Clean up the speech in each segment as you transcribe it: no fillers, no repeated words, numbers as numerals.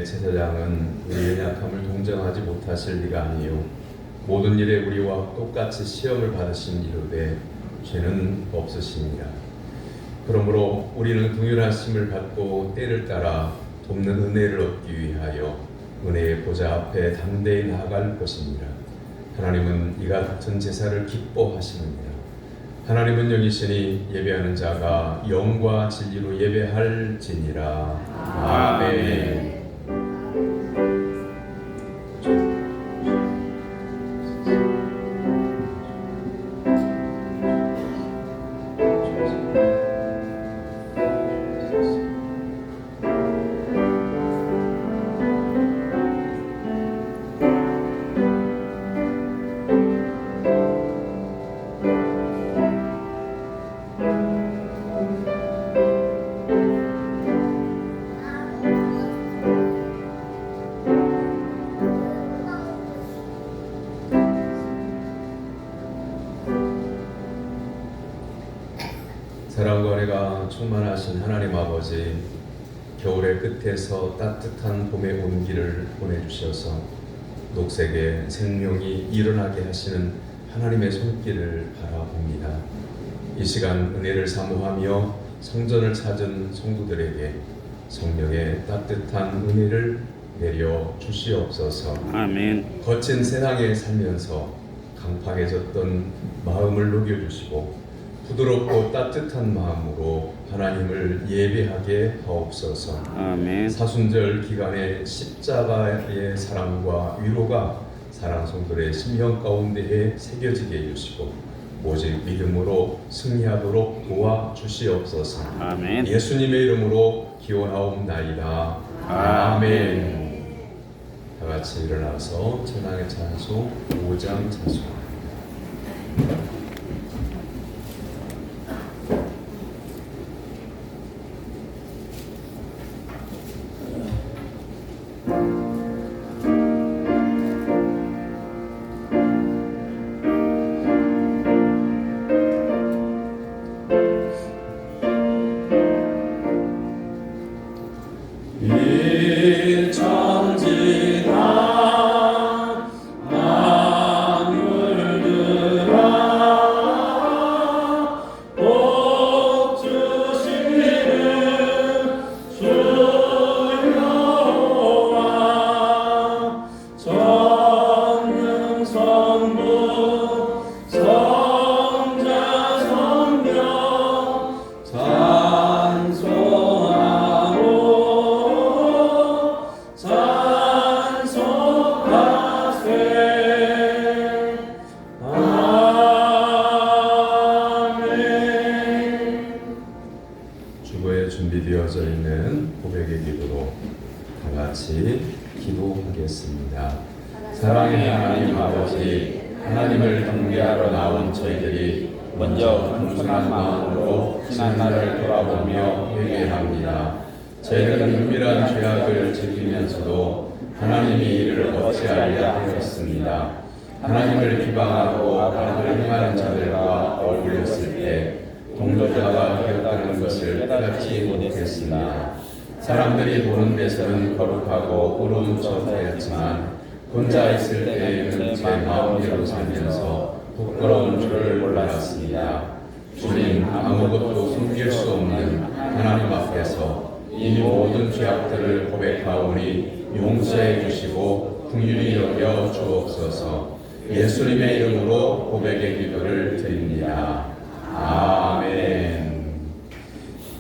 제사장은 우리의 약함을 동정하지 못하실 리가 아니요 모든 일에 우리와 똑같이 시험을 받으신 이르되 죄는 없으시니라. 그러므로 우리는 긍휼하심을 받고 때를 따라 돕는 은혜를 얻기 위하여 은혜의 보좌 앞에 담대히 나아갈 것이니라. 하나님은 이 같은 제사를 기뻐하시느니라. 하나님은 영이시니 예배하는 자가 영과 진리로 예배할지니라. 아멘. 사랑과 은혜가 충만하신 하나님 아버지, 겨울의 끝에서 따뜻한 봄의 온기를 보내주셔서 녹색의 생명이 일어나게 하시는 하나님의 손길을 바라봅니다. 이 시간 은혜를 사모하며 성전을 찾은 성도들에게 성령의 따뜻한 은혜를 내려 주시옵소서. 아멘. 거친 세상에 살면서 강팍해졌던 마음을 녹여주시고 부드럽고 따뜻한 마음으로 하나님을 예배하게 하옵소서. 아멘. 사순절 기간에 십자가의 사랑과 위로가 사랑 성도의 심령 가운데에 새겨지게 해주시고 오직 믿음으로 승리하도록 도와주시옵소서. 아멘. 예수님의 이름으로 기원하옵나이다. 아멘. 다 같이 일어나서 천왕의 찬송 5장 찬송합니다. 준비되어져 있는 고백의 기도로 다 같이 기도하겠습니다. 사랑의 하나님 아버지, 하나님을 경배하러 나온 저희들이 먼저 겸손한 마음으로 지난날을 돌아보며 회개합니다. 저희들은 은밀한 죄악을 지키면서도 하나님이 이를 어찌하려 하였습니다. 하나님을 비방하고 악을 행하는 자들과 어울렸을 때 동료자가 되었다는 것을 깨닫지 못했습니다. 사람들이 보는 데서는 거룩하고 의로운 척하였지만 혼자 있을 때에는 제 마음대로 살면서 부끄러운 줄을 몰랐습니다. 주님, 아무것도 숨길 수 없는 하나님 앞에서 이 모든 죄악들을 고백하오니 용서해 주시고 긍휼히 여겨 주옵소서. 예수님의 이름으로 고백의 기도를 드립니다. 아멘.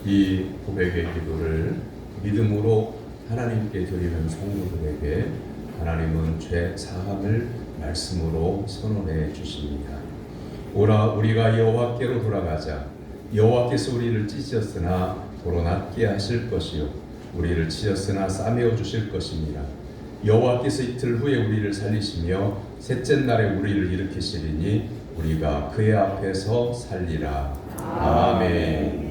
이 고백의 기도를 믿음으로 하나님께 드리는 성도들에게 하나님은 죄 사함을 말씀으로 선언해 주십니다. 오라 우리가 여호와께로 돌아가자. 여호와께서 우리를 찢었으나 도로 낫게 하실 것이요 우리를 치셨으나 싸매어 주실 것입니다. 여호와께서 이틀 후에 우리를 살리시며 셋째 날에 우리를 일으키시리니 우리가 그의 앞에서 살리라. 아멘.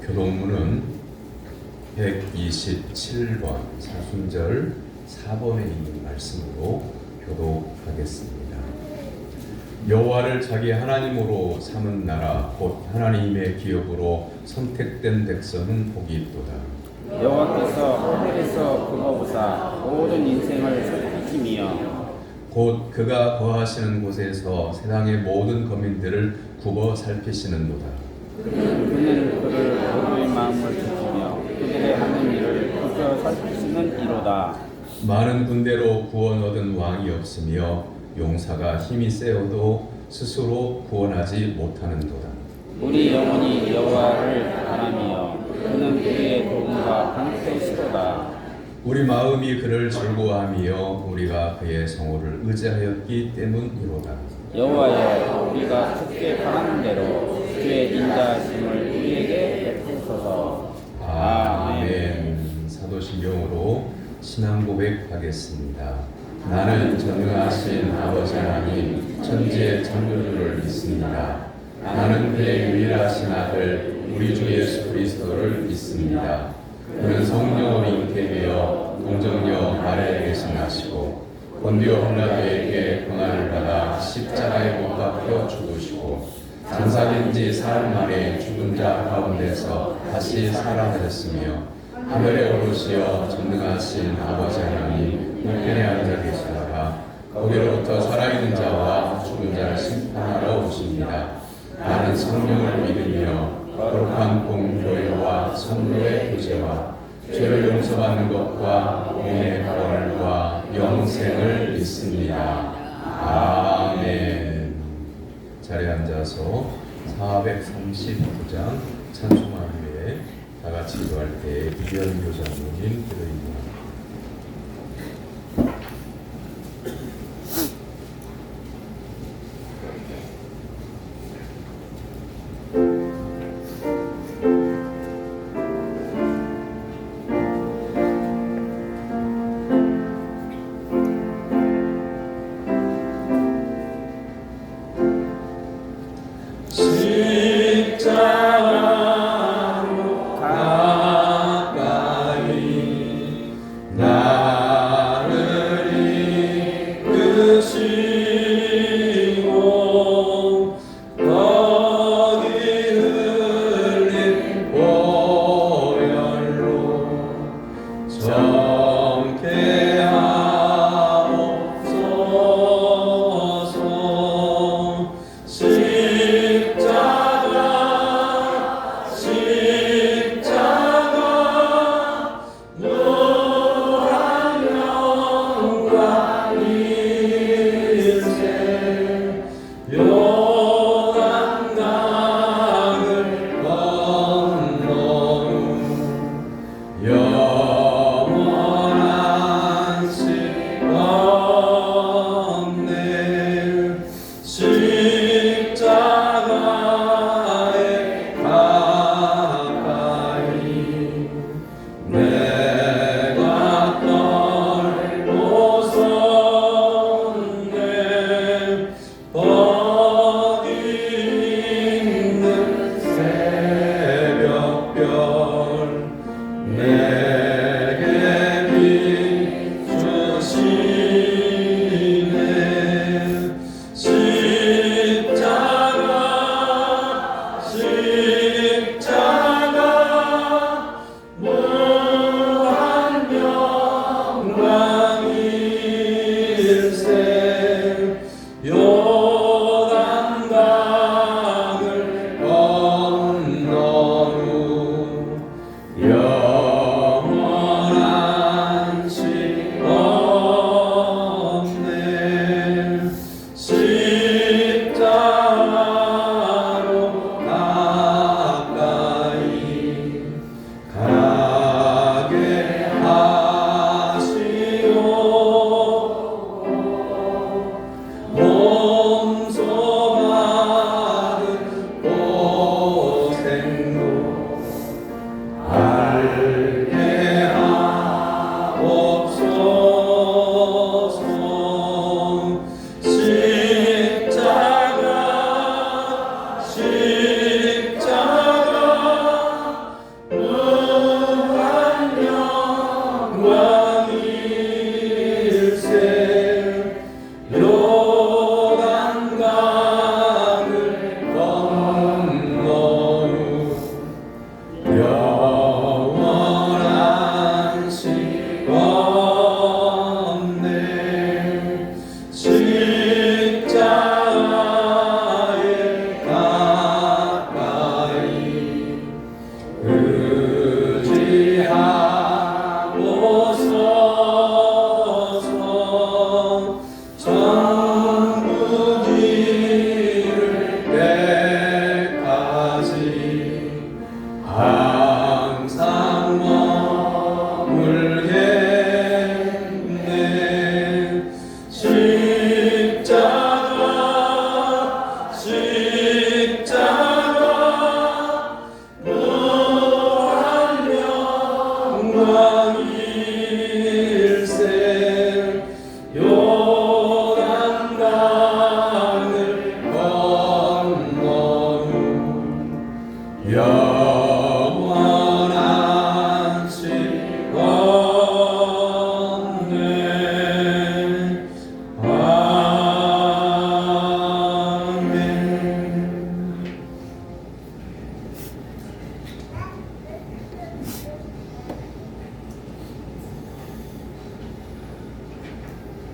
교동문은 127번 사순절 4번에 있는 말씀으로 교독하겠습니다. 여호와를 자기 하나님으로 삼은 나라 곧 하나님의 기업으로 선택된 백성은 복이 있도다. 여호와께서 하늘에서 굽어보사 모든 인생을 살피시며 곧 그가 거하시는 곳에서 세상의 모든 거민들을 굽어 살피시는도다. 그는 그를 모두의 마음을 지키며 그들의 하는 일을 굽어 살피시는 이로다. 많은 군대로 구원 얻은 왕이 없으며 용사가 힘이 세어도 스스로 구원하지 못하는도다. 우리 영혼이 여호와를 바라며 그는 우리의 도움과 방패시로다. 우리 마음이 그를 즐거워하며 우리가 그의 성호를 의지하였기 때문이로다. 여호와여, 우리가 크게 바라는 대로 주의 인자하심을 우리에게 베푸소서. 아멘. 사도신경으로 신앙 고백하겠습니다. 나는 전능하신 아버지 하나님 천지의 창조주를 믿습니다. 나는 그의 유일하신 아들 우리 주 예수 그리스도를 믿습니다. 그는 성령으로 잉태되어 동정녀 마리아에게 생하시고 본디오 빌라도에게 고난을 받아 십자가에 못 박혀 죽으시고 장사된 지 사흘 만에 죽은 자 가운데서 다시 살아나셨으며 하늘에 오르시어 전능하신 아버지 하나님 우편에 앉아 계시다가 거기로부터 살아있는 자와 죽은 자를 심판하러 오십니다. 나는 성령을 믿으며 거룩한 공교회와 성도의 교제와 죄를 용서받는 것과 몸의 구원과 영생을 믿습니다. 아멘. 자리에 앉아서 439장 찬송하기에 다 같이 기도할 때 이변교 장로님 기도입니다. 십자가로 가까이 항상 머물겠네. 십자가 무한 영광일세. 요단강을 건너는 영원한 시건네. 아멘.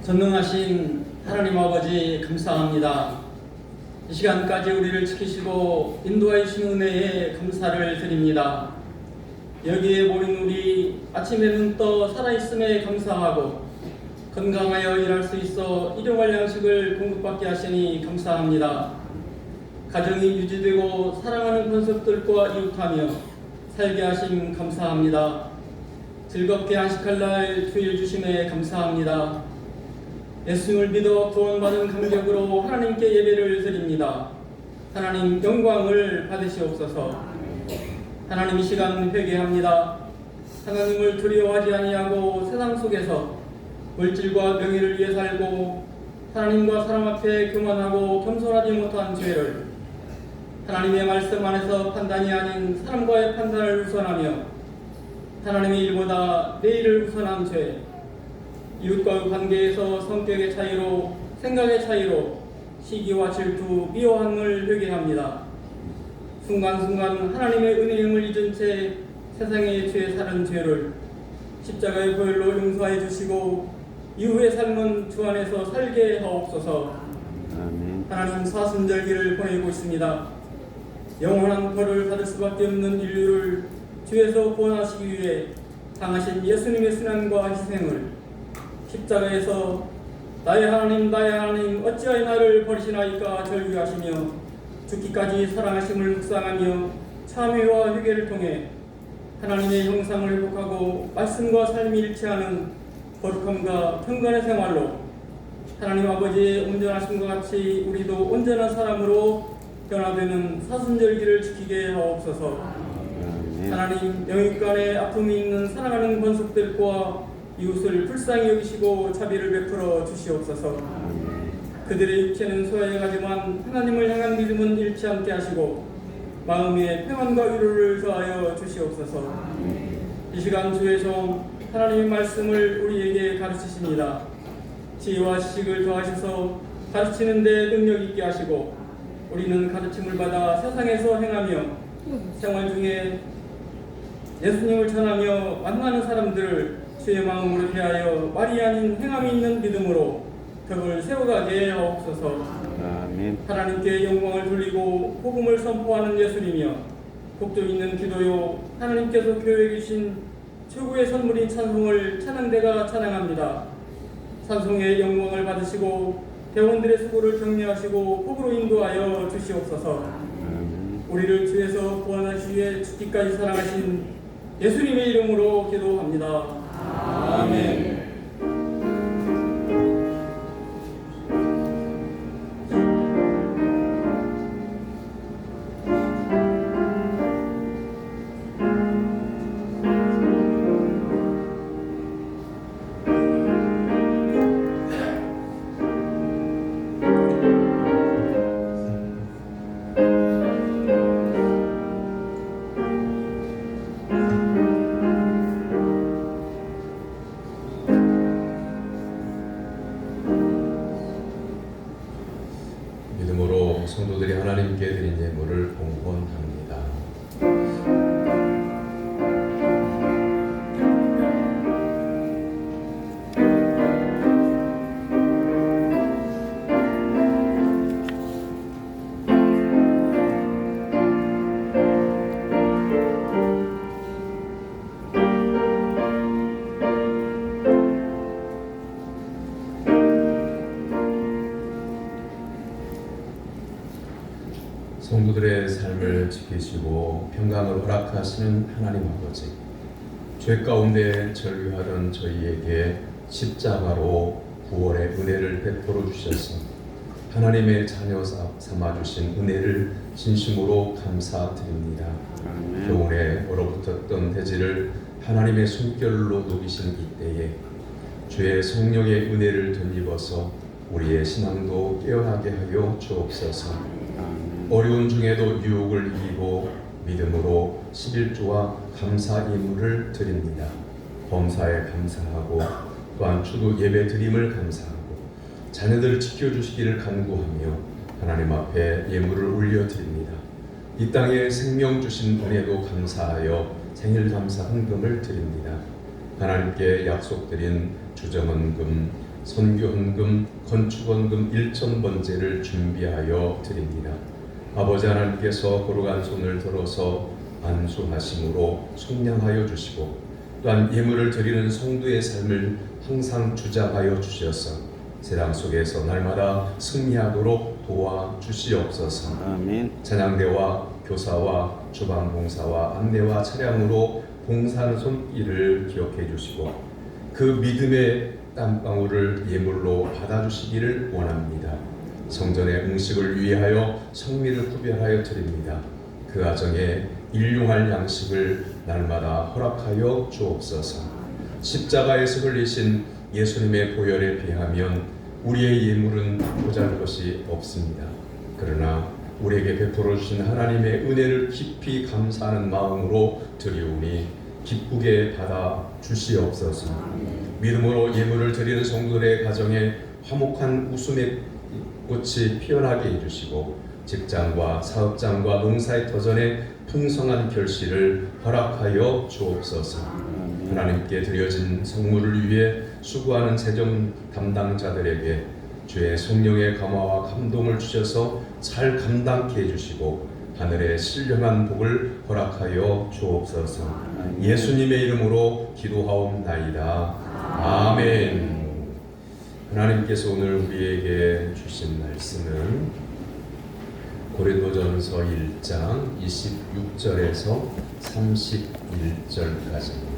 전능하신 하나님 아버지 감사합니다. 이 시간까지 우리를 지키시고 인도해 주신 은혜에 감사를 드립니다. 여기에 모인 우리 아침에 눈 떠 살아있음에 감사하고 건강하여 일할 수 있어 일용할 양식을 공급받게 하시니 감사합니다. 가정이 유지되고 사랑하는 권속들과 이웃하며 살게 하심 감사합니다. 즐겁게 안식할 날 주일 주심에 감사합니다. 예수님을 믿어 구원받은 감격으로 하나님께 예배를 드립니다. 하나님 영광을 받으시옵소서. 하나님 이 시간 회개합니다. 하나님을 두려워하지 아니하고 세상 속에서 물질과 명예를 위해 살고 하나님과 사람 앞에 교만하고 겸손하지 못한 죄를 하나님의 말씀 안에서 판단이 아닌 사람과의 판단을 우선하며 하나님의 일보다 내 일을 우선한 죄, 이웃과의 관계에서 성격의 차이로 생각의 차이로 시기와 질투, 미워함을 회개합니다. 순간순간 하나님의 은혜임을 잊은 채 세상의 죄에 사는 죄를 십자가의 보혈로 용서해 주시고 이후의 삶은 주 안에서 살게 하옵소서. 아멘. 하나님 사순절기를 보내고 있습니다. 영원한 벌을 받을 수밖에 없는 인류를 주에서 구원하시기 위해 당하신 예수님의 순환과 희생을 십자가에서 나의 하나님 어찌하여 나를 버리시나이까 절규하시며 죽기까지 사랑하심을 묵상하며 참회와 회개를 통해 하나님의 형상을 회복하고 말씀과 삶이 일치하는 거룩함과 평간의 생활로 하나님 아버지의 온전하심과 같이 우리도 온전한 사람으로 변화되는 사순절기를 지키게 하옵소서. 하나님 영육간에 아픔이 있는 사랑하는 권속들과 이웃을 불쌍히 여기시고 자비를 베풀어 주시옵소서. 그들의 육체는 소외하지만 하나님을 향한 믿음은 잃지 않게 하시고 마음에 평안과 위로를 더하여 주시옵소서. 이 시간 주의 종 하나님의 말씀을 우리에게 가르치십니다. 지혜와 지식을 더하셔서 가르치는 데 능력 있게 하시고 우리는 가르침을 받아 세상에서 행하며 생활 중에 예수님을 전하며 만나는 사람들을 주의 마음으로 대하여 말이 아닌 행함이 있는 믿음으로 벽을 세워가게 하옵소서. 아멘. 하나님께 영광을 돌리고 복음을 선포하는 예수님이여 복종 있는 기도요 하나님께서 교회에 주신 최고의 선물인 찬송을 찬양대가 찬양합니다. 찬송의 영광을 받으시고 대원들의 수고를 격려하시고 복으로 인도하여 주시옵소서. 우리를 주에서 구원하시기 위해 죽기까지 사랑하신 예수님의 이름으로 기도합니다. 아멘. 지키시고 평강을 허락하시는 하나님 아버지, 죄 가운데 절규하던 저희에게 십자가로 구원의 은혜를 베풀어 주셔서 하나님의 자녀 삼아 주신 은혜를 진심으로 감사드립니다. 교훈에 얼어붙었던 대지를 하나님의 손결로 녹이신 이때에 주의 성령의 은혜를 덧입어서 우리의 신앙도 깨어나게 하여 주옵소서. 어려운 중에도 유혹을 이기고 믿음으로 11조와 감사 예물을 드립니다. 범사에 감사하고 또한 추도 예배 드림을 감사하고 자녀들을 지켜주시기를 간구하며 하나님 앞에 예물을 올려드립니다. 이 땅에 생명 주신 은혜도 감사하여 생일 감사 헌금을 드립니다. 하나님께 약속드린 주정헌금, 선교헌금, 건축헌금 1,000번제를 준비하여 드립니다. 아버지 하나님께서 거룩한 손을 들어서 안수하심으로 속량하여 주시고 또한 예물을 드리는 성도의 삶을 항상 주잡하여 주셔서 세상 속에서 날마다 승리하도록 도와주시옵소서. 아멘. 찬양대와 교사와 주방봉사와 안내와 차량으로 봉사하는 손길을 기억해 주시고 그 믿음의 땀방울을 예물로 받아주시기를 원합니다. 성전의 음식을 위하여 성미를 구별하여 드립니다. 그 가정에 일용할 양식을 날마다 허락하여 주옵소서. 십자가에서 흘리신 예수님의 보혈에 비하면 우리의 예물은 보잘것이 없습니다. 그러나 우리에게 베풀어 주신 하나님의 은혜를 깊이 감사하는 마음으로 드리오니 기쁘게 받아 주시옵소서. 믿음으로 예물을 드리는 성도들의 가정에 화목한 웃음의 꽃이 피어나게 해주시고 직장과 사업장과 농사의 터전에 풍성한 결실을 허락하여 주옵소서. 하나님께 드려진 성물을 위해 수고하는 재정 담당자들에게 주의 성령의 감화와 감동을 주셔서 잘 감당케 해주시고 하늘의 신령한 복을 허락하여 주옵소서. 예수님의 이름으로 기도하옵나이다. 아멘. 하나님께서 오늘 우리에게 주신 말씀은 고린도전서 1장 26절에서 31절까지입니다.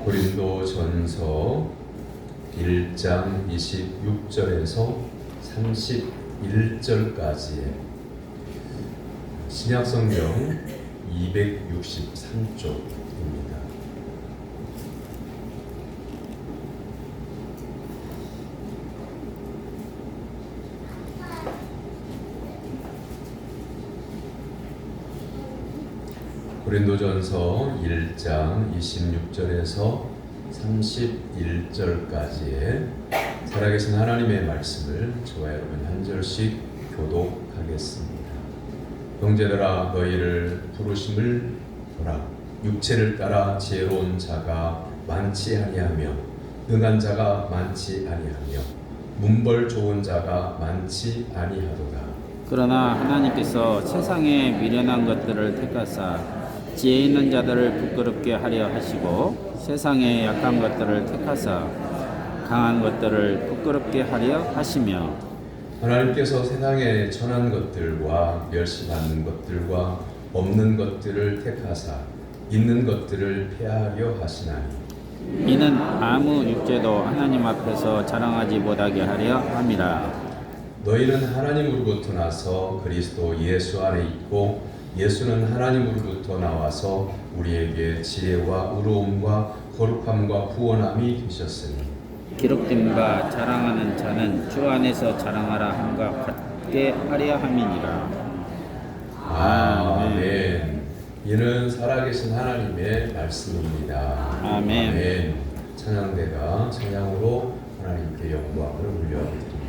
고린도전서 1장 26절에서 31절까지의 신약성경 263쪽입니다. 고린도전서 1장 26절에서 31절까지의 살아계신 하나님의 말씀을 저와 여러분 한 절씩 교독하겠습니다. 형제들아 너희를 부르심을 보라. 육체를 따라 지혜로운 자가 많지 아니하며 능한 자가 많지 아니하며 문벌 좋은 자가 많지 아니하도다. 그러나 하나님께서 세상에 미련한 것들을 택하사 지혜 있는 자들을 부끄럽게 하려 하시고 세상에 약한 것들을 택하사 강한 것들을 부끄럽게 하려 하시며 하나님께서 세상에 천한 것들과 멸시받는 것들과 없는 것들을 택하사 있는 것들을 폐하려 하시나니 이는 아무 육체도 하나님 앞에서 자랑하지 못하게 하려 함이라. 너희는 하나님으로부터 나서 그리스도 예수 안에 있고 예수는 하나님으로부터 나와서 우리에게 지혜와 의로움과 거룩함과 구원함이 되셨으니 기록된 바 자랑하는 자는 주 안에서 자랑하라 함과 같게 하려 함이니라. 아멘. 이는 살아계신 하나님의 말씀입니다. 아멘. 찬양대가 찬양으로 하나님께 영광을 올려드립니다.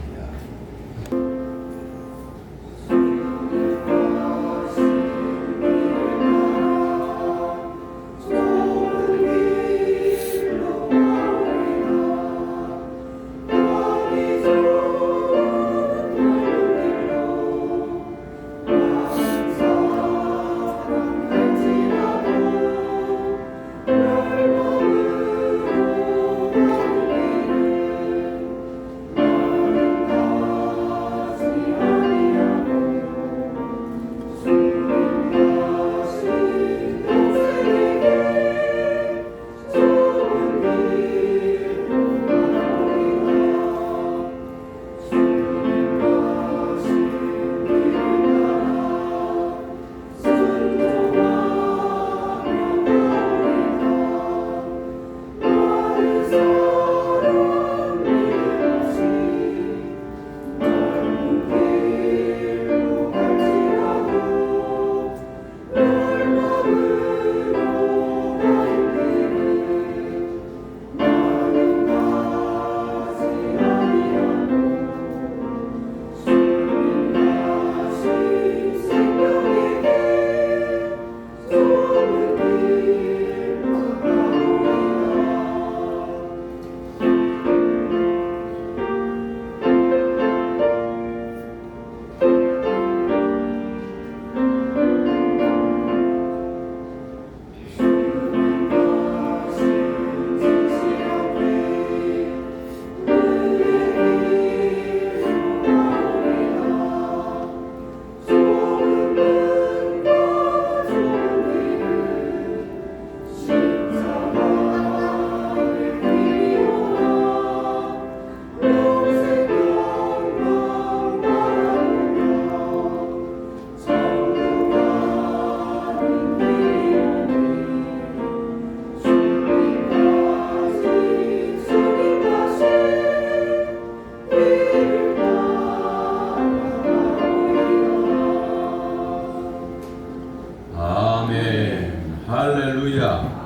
아멘. 할렐루야.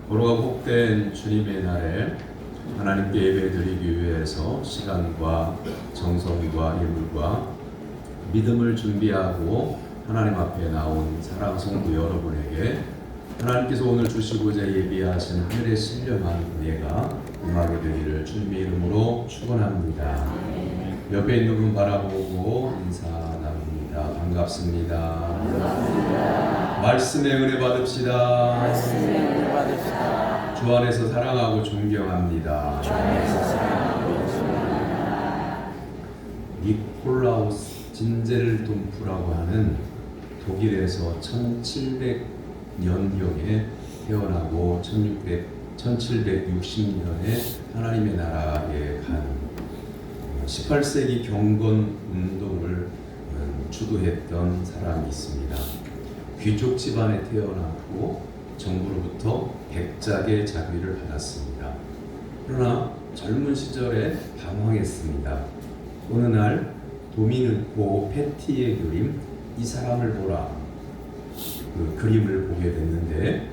거룩하고 복된 주님의 날에 하나님께 예배드리기 위해서 시간과 정성과 인물과 믿음을 준비하고 하나님 앞에 나온 사랑 성도 여러분에게 하나님께서 오늘 주시고자 예비하신 하늘의 신령한 은혜가 임하게 되기를 주님의 이름으로 축원합니다. 옆에 있는 분 바라보고 인사 나눕니다. 반갑습니다. 말씀의 은혜 받읍시다. 주 안에서 사랑하고 존경합니다. 니콜라우스 진젤돔프라고 하는 독일에서 1700년경에 태어나고 1760년에 하나님의 나라에 간 18세기 경건 운동을 주도했던 사람이 있습니다. 귀족 집안에 태어났고 정부로부터 백작의 자귀를 받았습니다. 그러나 젊은 시절에 방황했습니다. 어느 날 도미니코 페티의 그림 이 사람을 보라 그 그림을 보게 됐는데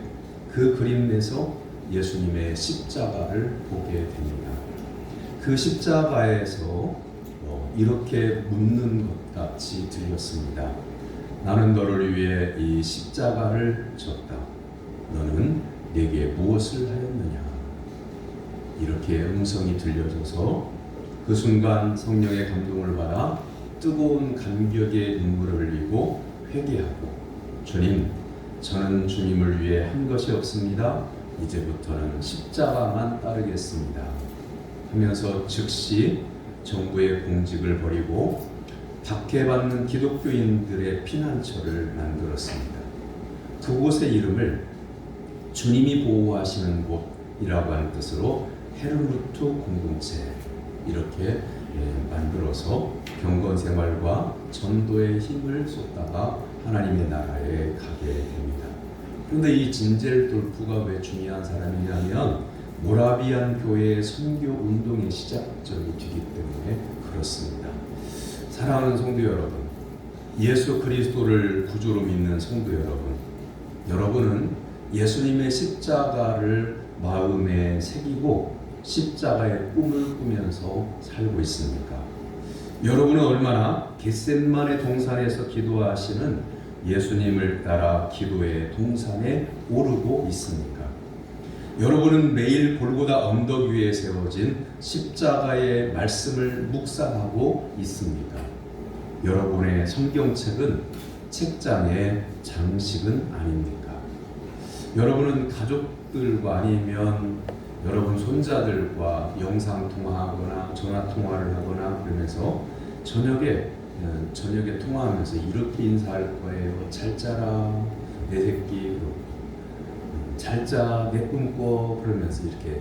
그 그림에서 예수님의 십자가를 보게 됩니다. 그 십자가에서 이렇게 묻는 것 같이 들렸습니다. 나는 너를 위해 이 십자가를 졌다. 너는 내게 무엇을 하였느냐? 이렇게 음성이 들려져서 그 순간 성령의 감동을 받아 뜨거운 감격의 눈물을 흘리고 회개하고 주님, 저는 주님을 위해 한 것이 없습니다. 이제부터는 십자가만 따르겠습니다. 하면서 즉시 정부의 공직을 버리고 박해받는 기독교인들의 피난처를 만들었습니다. 그곳의 이름을 주님이 보호하시는 곳이라고 하는 뜻으로 헤르누트 공동체 이렇게 만들어서 경건 생활과 전도의 힘을 쏟다가 하나님의 나라에 가게 됩니다. 그런데 이 진젤돌프가 왜 중요한 사람이냐면 모라비안 교회의 선교 운동의 시작점이 되기 때문에 그렇습니다. 사랑하는 성도 여러분, 예수 그리스도를 구주로 믿는 성도 여러분, 여러분은 예수님의 십자가를 마음에 새기고 십자가의 꿈을 꾸면서 살고 있습니까? 여러분은 얼마나 겟셋마네 동산에서 기도하시는 예수님을 따라 기도의 동산에 오르고 있습니까? 여러분은 매일 골고다 언덕 위에 세워진 십자가의 말씀을 묵상하고 있습니까? 여러분의 성경책은 책장의 장식은 아닙니까? 여러분은 가족들과 아니면 여러분 손자들과 영상통화하거나 전화통화를 하거나 그러면서 저녁에 통화하면서 이렇게 인사할 거예요. 잘 자라 내 새끼, 잘 자 내 꿈꿔 그러면서 이렇게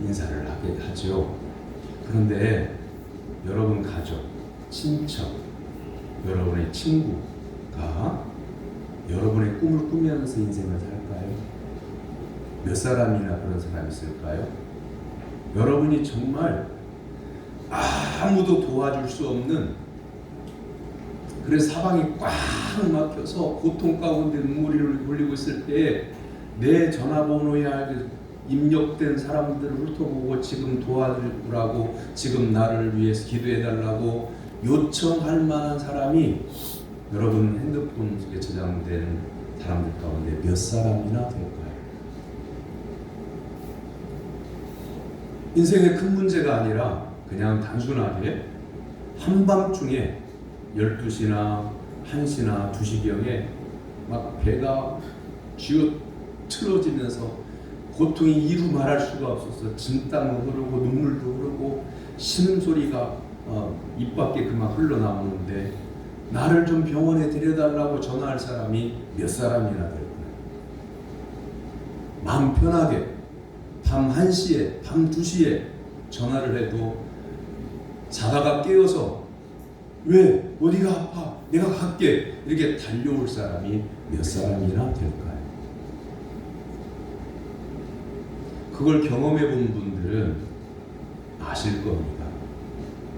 인사를 하게 하죠. 그런데 여러분 가족, 친척, 여러분의 친구가 여러분의 꿈을 꾸면서 인생을 살까요? 몇 사람이나 그런 사람이 있을까요? 여러분이 정말 아무도 도와줄 수 없는 그래서 사방이 꽉 막혀서 고통 가운데 눈물이 흘리고 있을 때 내 전화번호에 입력된 사람들을 훑어보고 지금 도와주라고 지금 나를 위해서 기도해달라고 요청할 만한 사람이 여러분 핸드폰 속에 저장된 사람들 가운데 몇 사람이나 될까요? 인생의 큰 문제가 아니라 그냥 단순하게 한밤중에 12시나 1시나 2시경에 막 배가 쥐어 틀어지면서 고통이 이루 말할 수가 없어서 진땀도 흐르고 눈물도 흐르고 신음소리가 입 밖에 그만 흘러나오는데 나를 좀 병원에 데려달라고 전화할 사람이 몇 사람이나 될까요? 마음 편하게 밤 1시에 밤 2시에 전화를 해도 자다가 깨어서 왜? 어디가 아파? 내가 갈게 이렇게 달려올 사람이 몇 사람이나 될까요? 그걸 경험해 본 분들은 아실 겁니다.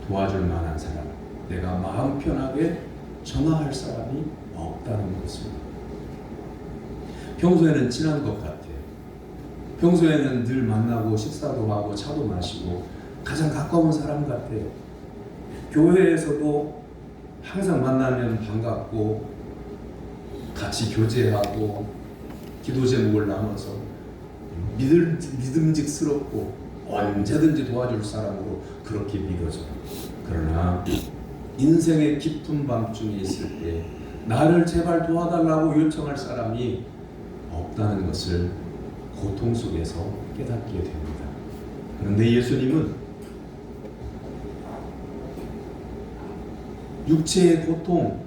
도와줄 만한 사람, 내가 마음 편하게 전화할 사람이 없다는 것입니다. 평소에는 친한 것 같아요. 평소에는 늘 만나고 식사도 하고 차도 마시고 가장 가까운 사람 같아요. 교회에서도 항상 만나면 반갑고 같이 교제하고 기도 제목을 나눠서 믿음직스럽고 언제든지 도와줄 사람으로 그렇게 믿어져요. 그러나 인생의 깊은 밤중에 있을 때 나를 제발 도와달라고 요청할 사람이 없다는 것을 고통 속에서 깨닫게 됩니다. 그런데 예수님은 육체의 고통,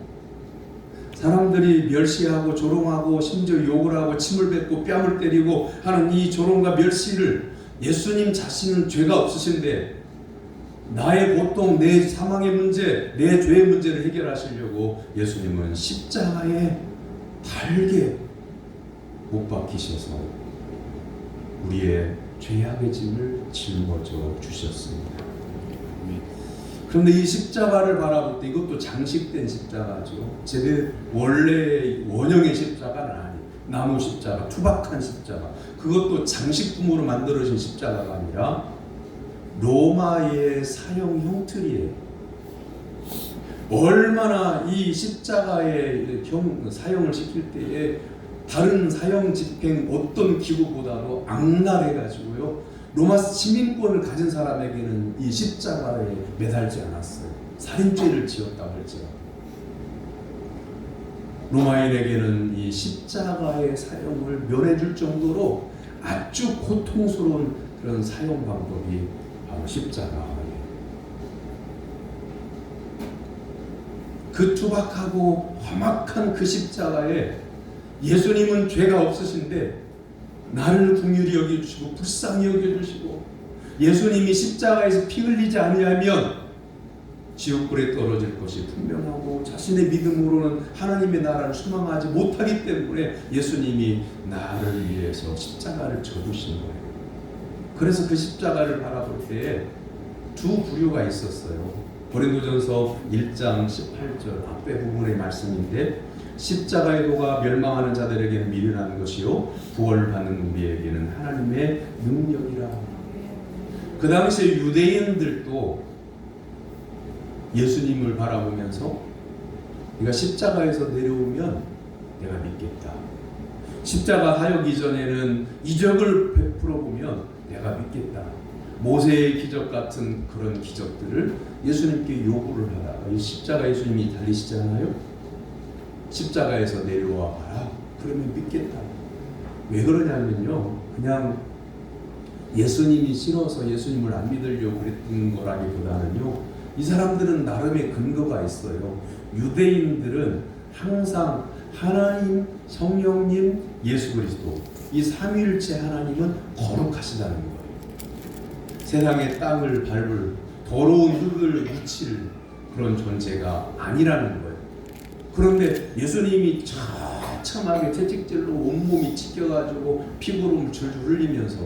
사람들이 멸시하고 조롱하고 심지어 욕을 하고 침을 뱉고 뺨을 때리고 하는 이 조롱과 멸시를 예수님 자신은 죄가 없으신데 나의 고통, 내 사망의 문제, 내 죄의 문제를 해결하시려고 예수님은 십자가에 달게 못 박히셔서 우리의 죄악의 짐을 짊어져 주셨습니다. 그런데 이 십자가를 바라볼 때 이것도 장식된 십자가죠. 원래 원형의 십자가는 아니에요. 나무 십자가, 투박한 십자가. 그것도 장식품으로 만들어진 십자가가 아니라 로마의 사형 형틀이에요. 얼마나 이 십자가의 사형을 시킬 때에 다른 사형 집행 어떤 기구보다도 악랄해가지고요. 로마 시민권을 가진 사람에게는 이 십자가에 매달지 않았어요. 살인죄를 지었다고 할지라도. 로마인에게는 이 십자가의 사형을 면해줄 정도로 아주 고통스러운 그런 사형 방법이 바로 십자가예요. 그 투박하고 험악한 그 십자가에 예수님은 죄가 없으신데 나를 긍휼히 여겨주시고 불쌍히 여겨주시고 예수님이 십자가에서 피 흘리지 아니하면 지옥불에 떨어질 것이 분명하고 자신의 믿음으로는 하나님의 나라를 소망하지 못하기 때문에 예수님이 나를 위해서 십자가를 져주신 거예요. 그래서 그 십자가를 바라볼 때에 두 부류가 있었어요. 고린도전서 1장 18절 앞에 부분의 말씀인데 십자가의 도가 멸망하는 자들에게는 미련한 것이요 구원을 받는 우리에게는 하나님의 능력이라. 그 당시에 유대인들도 예수님을 바라보면서 네가 십자가에서 내려오면 내가 믿겠다. 십자가 사역 이전에는 이적을 베풀어 보면 내가 믿겠다. 모세의 기적 같은 그런 기적들을 예수님께 요구를 하다가 이 십자가 예수님이 달리시잖아요. 십자가에서 내려와 봐라. 그러면 믿겠다. 왜 그러냐면요. 그냥 예수님이 싫어서 예수님을 안 믿으려고 그랬던 거라기보다는요. 이 사람들은 나름의 근거가 있어요. 유대인들은 항상 하나님, 성령님, 예수 그리스도 이 삼위일체 하나님은 거룩하시다는 거예요. 세상의 땅을 밟을 더러운 흙을 묻힐 그런 존재가 아니라는 거예요. 그런데 예수님이 처참하게 채찍질로 온몸이 찢겨가지고 피구름을 줄줄 흘리면서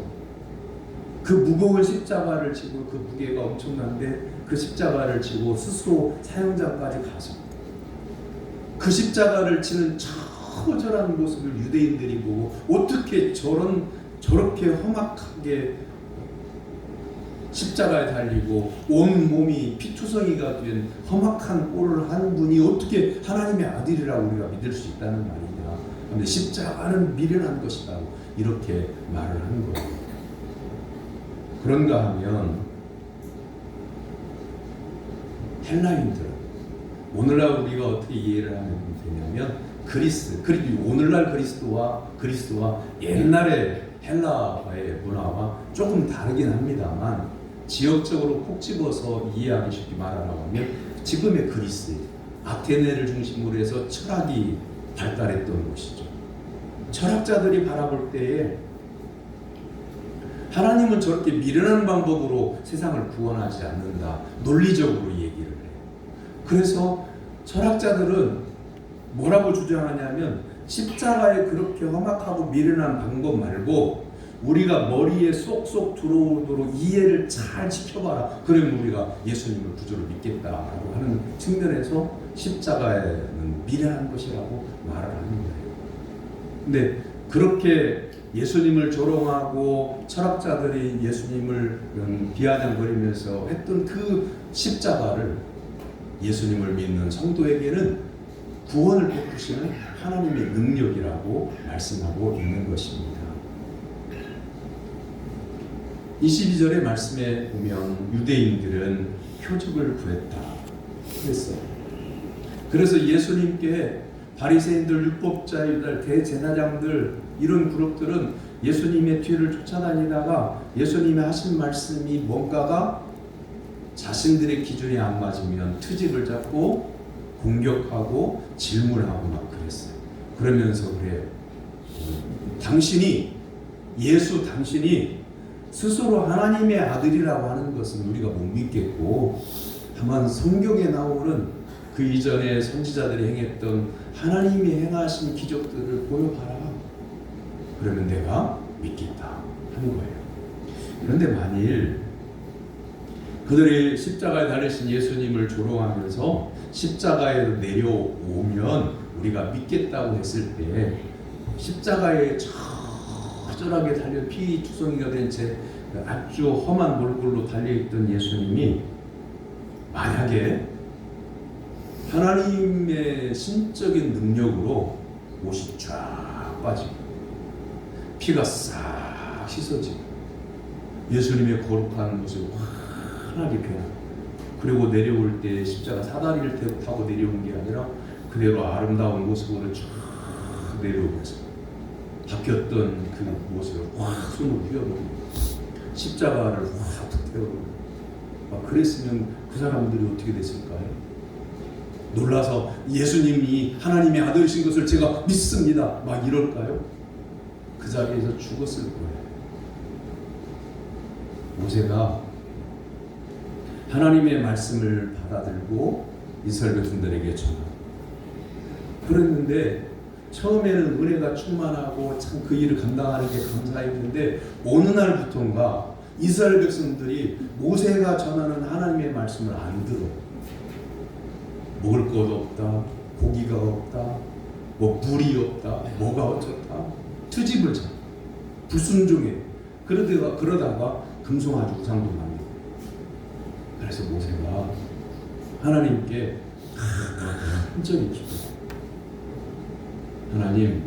그 무거운 십자가를 지고 그 무게가 엄청난데 그 십자가를 지고 스스로 사형장까지 가서 그 십자가를 치는 처절한 모습을 유대인들이 보고 어떻게 저렇게 험악하게 십자가에 달리고 온 몸이 피투성이가 된 험악한 꼴을 한 분이 어떻게 하나님의 아들이라고 우리가 믿을 수 있다는 말이냐. 그런데 십자가는 미련한 것이다. 이렇게 말을 하는 거예요. 그런가 하면 헬라인들은 오늘날 우리가 어떻게 이해를 하면 되냐면 그리고 오늘날 그리스도와 옛날의 헬라의 문화와 조금 다르긴 합니다만 지역적으로 콕 집어서 이해하기 쉽게 말하라고 하면 지금의 그리스, 아테네를 중심으로 해서 철학이 발달했던 곳이죠. 철학자들이 바라볼 때에 하나님은 저렇게 미련한 방법으로 세상을 구원하지 않는다. 논리적으로 얘기를 해요. 그래서 철학자들은 뭐라고 주장하냐면 십자가에 그렇게 험악하고 미련한 방법 말고 우리가 머리에 쏙쏙 들어오도록 이해를 잘 지켜봐라. 그러면 우리가 예수님을 구주로 믿겠다라고 하는 측면에서 십자가에는 미련한 것이라고 말을 하는 거예요. 근데 그렇게 예수님을 조롱하고 철학자들이 예수님을 비아냥거리면서 했던 그 십자가를 예수님을 믿는 성도에게는 구원을 베푸시는 하나님의 능력이라고 말씀하고 있는 것입니다. 22절의 말씀에 보면 유대인들은 표적을 구했다 그랬어요. 그래서 예수님께 바리새인들, 율법자들, 대제사장들 이런 그룹들은 예수님의 뒤를 쫓아다니다가 예수님이 하신 말씀이 뭔가가 자신들의 기준에 안 맞으면 트집을 잡고 공격하고 질문하고 막 그랬어요. 그러면서 그래요. 당신이 스스로 하나님의 아들이라고 하는 것은 우리가 못 믿겠고 다만 성경에 나오는 그 이전에 선지자들이 행했던 하나님이 행하신 기적들을 보여봐라. 그러면 내가 믿겠다 하는 거예요. 그런데 만일 그들이 십자가에 달리신 예수님을 조롱하면서 십자가에 내려오면 우리가 믿겠다고 했을 때 십자가에 처절하게 달려 피투성이가 된 채 아주 험한 몰골로 달려있던 예수님이 만약에 하나님의 신적인 능력으로 옷이 쫙 빠지고 피가 싹 씻어지고 예수님의 거룩한 모습이 환하게 변하고 그리고 내려올 때 십자가 사다리를 타고 내려온 게 아니라 그대로 아름다운 모습으로 쫙 내려오면서 바뀌었던 그 모습을 확 손으로 휘어놓고 십자가를 확 태우고 그랬으면 그 사람들이 어떻게 됐을까요? 놀라서 예수님이 하나님의 아들이신 것을 제가 믿습니다 막 이럴까요? 그 자리에서 죽었을 거예요. 모세가 하나님의 말씀을 받아들고 이스라엘 백성들에게 전하고 그랬는데 처음에는 은혜가 충만하고 참 그 일을 감당하는 게 감사했는데 어느 날부터인가 이스라엘 백성들이 모세가 전하는 하나님의 말씀을 안 들어. 먹을 것 없다, 고기가 없다, 뭐 물이 없다, 뭐가 어쩌다 트집을 잡아 불순종해. 그러다가 금송아지 우상도 만들고. 그래서 모세가 하나님께 간절히 기도해. 하나님,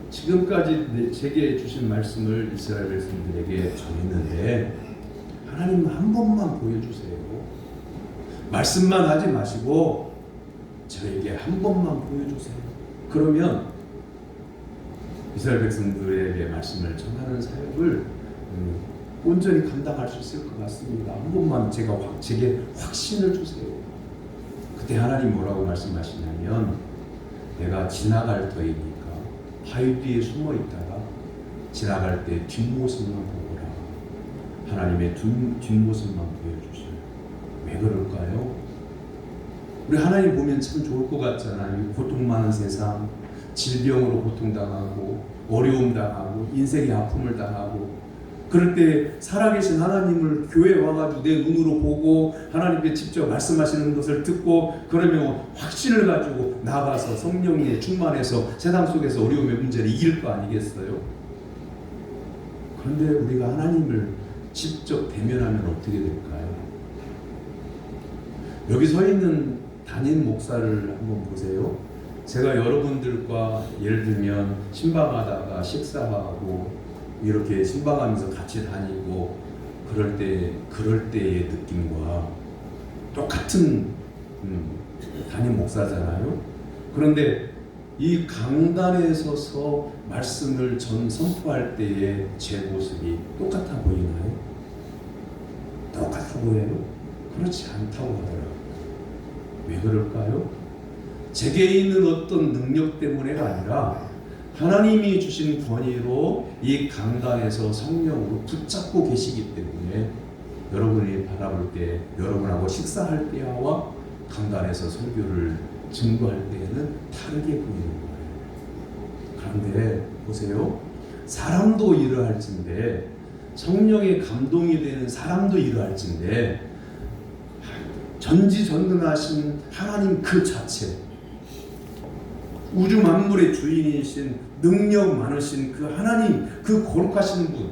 지금까지 제게 주신 말씀을 이스라엘 백성들에게 전했는데 하나님 한 번만 보여주세요. 말씀만 하지 마시고 저에게 한 번만 보여주세요. 그러면 이스라엘 백성들에게 말씀을 전하는 사역을 온전히 감당할 수 있을 것 같습니다. 한 번만 제게 확신을 주세요. 그때 하나님 뭐라고 말씀하시냐면 내가 지나갈 터이니까 바위 뒤에 숨어 있다가 지나갈 때 뒷모습만 보거라. 하나님의 뒷모습만 보여주셔요. 왜 그럴까요? 우리 하나님 보면 참 좋을 것 같잖아요. 고통 많은 세상, 질병으로 고통당하고 어려움 당하고 인생의 아픔을 당하고 그럴 때 살아계신 하나님을 교회에 와가지고 내 눈으로 보고 하나님께 직접 말씀하시는 것을 듣고 그러면 확신을 가지고 나가서 성령에 충만해서 세상 속에서 어려움의 문제를 이길 거 아니겠어요? 그런데 우리가 하나님을 직접 대면하면 어떻게 될까요? 여기 서 있는 담임 목사를 한번 보세요. 제가 여러분들과 예를 들면 신방하다가 식사하고 이렇게 신방하면서 같이 다니고 그럴 때의 느낌과 똑같은 담임 목사잖아요. 그런데 이 강단에 서서 말씀을 선포할 때의 제 모습이 똑같아 보이나요? 똑같아 보여요? 그렇지 않다고 하더라고요. 왜 그럴까요? 제게 있는 어떤 능력 때문에가 아니라 하나님이 주신 권위로 이 강단에서 성령으로 붙잡고 계시기 때문에 여러분이 바라볼 때 여러분하고 식사할 때와 강단에서 설교를 증거할 때에는 다르게 보이는 거예요. 그런데 보세요. 사람도 이러할진데 성령의 감동이 되는 사람도 이러할진데 전지전능하신 하나님 그 자체 우주 만물의 주인이신 능력 많으신 그 하나님, 그 거룩하신 분,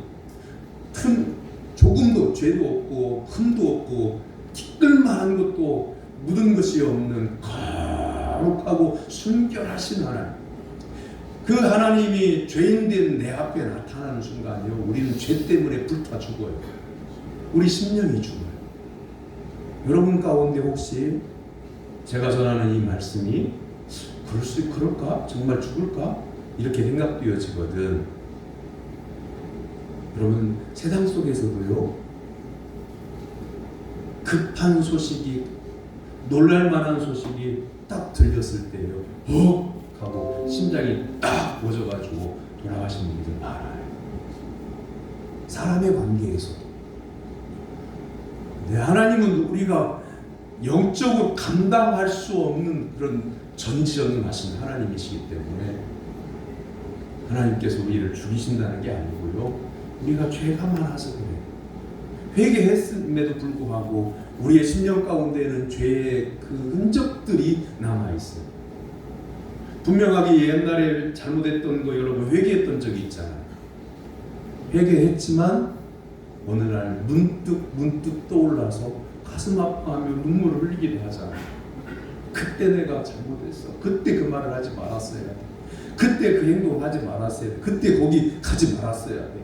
조금도 죄도 없고 흠도 없고 티끌만한 것도 묻은 것이 없는 거룩하고 순결하신 하나님, 그 하나님이 죄인된 내 앞에 나타나는 순간이요, 우리는 죄 때문에 불타 죽어요. 우리 심령이 죽어요. 여러분 가운데 혹시 제가 전하는 이 말씀이 그럴까? 정말 죽을까? 이렇게 생각되어지거든. 여러분, 세상 속에서도요, 급한 소식이, 놀랄만한 소식이 딱 들렸을 때요, 하고 심장이 딱 멎어가지고 돌아가시는 분들 많아요. 사람의 관계에서도. 네, 하나님은 우리가 영적으로 감당할 수 없는 그런 전지전능하신 하나님이시기 때문에 하나님께서 우리를 죽이신다는 게 아니고요, 우리가 죄가 많아서 그래요. 회개했음에도 불구하고 우리의 심령 가운데는 죄의 그 흔적들이 남아있어요. 분명하게 옛날에 잘못했던 거 여러분 회개했던 적이 있잖아요. 회개했지만 어느 날 문득 떠올라서 가슴 아파하며 눈물을 흘리기도 하잖아요. 그때 내가 잘못했어. 그때 그 말을 하지 말았어야 돼. 그때 그 행동을 하지 말았어야 돼. 그때 거기 가지 말았어야 돼.